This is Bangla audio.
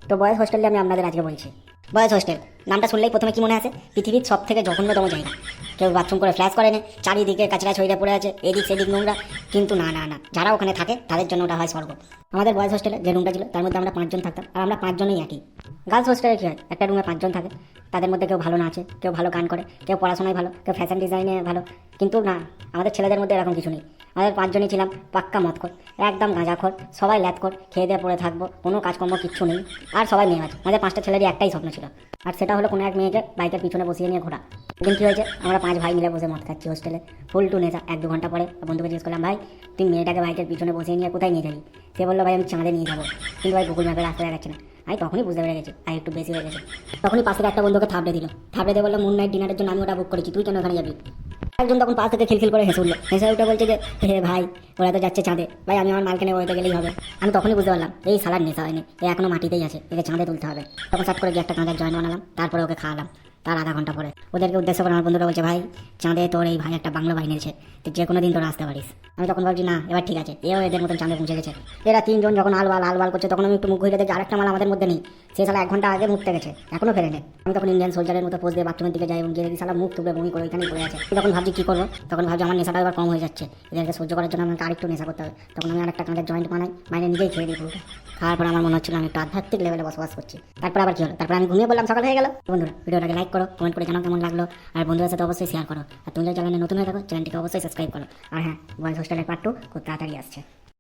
তো বয়েজ হোস্টেলে আমি আপনাদের আজকে বলছি। বয়েজ হোস্টেল নামটা শুনলেই প্রথমে কি মনে আছে? পৃথিবীর সব থেকে জঘন্যতম জায়গা। কেউ বাথরুম করে ফ্ল্যাশ করে না, চারিদিকে কাচড়া ছড়িয়ে পড়ে আছে, এদিক সেদিক নোংরা। কিন্তু না না না, যারা ওখানে থাকে তাদের জন্য ওটা হয় স্বর্গ। আমাদের বয়েজ হোস্টেলে যে রুমটা ছিল তার মধ্যে আমরা 5 জন থাকতাম, আর আমরা 5 জনই একই। গার্লস হোস্টেলে কী হয়, একটা রুমে 5 জন থাকে, তাদের মধ্যে কেউ ভালো নাচে, কেউ ভালো গান করে, কেউ পড়াশোনায় ভালো, কেউ ফ্যাশন ডিজাইনে ভালো। কিন্তু না, আমাদের ছেলেদের মধ্যে এরকম কিছু নেই। আমাদের 5 জনই ছিলাম পাক্কা মদখোর, একদম গাঁজাখোর, সবাই ল্যাথখোর, খেয়ে দিয়ে পড়ে থাকবো, কোনো কাজকর্ম কিচ্ছু নেই। আর সবাই মেয়ে আছে। আমাদের 5টা ছেলেরই একটাই স্বপ্ন ছিল, আর সেটা হলো কোনো এক মেয়েকে বাইকের পিছনে বসিয়ে নিয়ে ঘোরা। একদিন কী হয়েছে, আমরা 5 ভাই মিলে বসে মদ খাচ্ছি হোস্টেলে, ফুল টু নেশা। 1-2 ঘন্টা পরে বন্ধুকে জিজ্ঞেস করলাম, ভাই তুই মেয়েটাকে বাইকের পিছনে বসিয়ে নিয়ে কোথায় নিয়ে যাবি? সে বললো, ভাই আমি চাঁদে নিয়ে যাবো, কিন্তু ভাই গুগল ম্যাপে রাস্তা দেখাচ্ছে না। আমি তখনই বুঝতে পেরে গেছি আর একটু বেশি হয়ে গেছে। তখনই পাশ থেকে একটা বন্ধুকে থাপড়ে দিল, থাপড়ে দিয়ে বললো, মুন নাইট ডিনারের জন্য আমি ওটা বুক করেছি, তুই কেন ওখানে যাবি? একজন তখন পাশ থেকে খিলখিল করে হেসে উঠলো, হেসে উঠে বলছে যে, হে ভাই ওরা তো যাচ্ছে চাঁদে, ভাই আমি আমার মালকে নিয়ে ওইতে গেলেই হবে। আমি তখনই বুঝতে পারলাম এই সালার নেশা হয়নি, এ এখনো মাটিতেই আছে, একে চাঁদে তুলতে হবে। তখন সাট করে গিয়ে একটা গাঁজার জয়েন্ট বানালাম, তারপরে ওকে খাওয়ালাম। তার আধা ঘন্টা পরে ওদেরকে উদ্দেশ্য করে আমার বন্ধুরা বলছে, ভাই চাঁদে তোর এই ভাই একটা বাংলা বাহিনী আছে, তুই যে কোনো দিন তোরা আসতে পারিস। আমি তখন ভাবছি, না এবার ঠিক আছে, এও এদের মতন চাঁদে পৌঁছে গেছে। এরা 3 জন যখন আলবাল করছে, তখন আমি একটু মুখ ঘুরে দেখছি আরেকটা মাল আমাদের মধ্যে নেই। সে সালা 1 ঘন্টা আগে মুখতে গেছে, এখনো ফেরেনি। আমি তখন ইন্ডিয়ান সোলজারের মতো পোজ দিয়ে বাথরুমের দিকে যাই এবং গিয়ে দেখি সালা মুখ তুলে বমি করে ওইখানেই পড়ে আছে। তখন ভাবছি কী করবো, তখন ভাবছি আমার নেশাটা এবার কম হয়ে যাচ্ছে, এদেরকে সহ্য করার জন্য আমাকে আরেকটু নেশা করতে হবে। তখন আমি আরেকটা কাঁচের জয়েন্ট বানাই, বাইরে নিজেই খেয়ে দিই পুরোটা। খাওয়ার পর আমার মনে হচ্ছিল আমি একটু আধ্যাত্মিক লেভেলে বসবাস করছি। তারপর আবার কী হলো, তারপর আমি ঘুমিয়ে বললাম, সকাল হয়ে গেল। বন্ধুরা ভিডিওটাকে লাইক করো, কমেন্ট করে জানাও কেমন লাগলো, আর বন্ধুদের সাথে অবশ্যই শেয়ার করো। আর তুমি যদি চ্যানেলে নতুন হয়ে থাকো চ্যানেলটিকে অবশ্যই সাবস্ক্রাইব করো। আর হ্যাঁ, বয়েজ হোস্টেলের পার্ট 2 খুব তাড়াতাড়ি আসছে।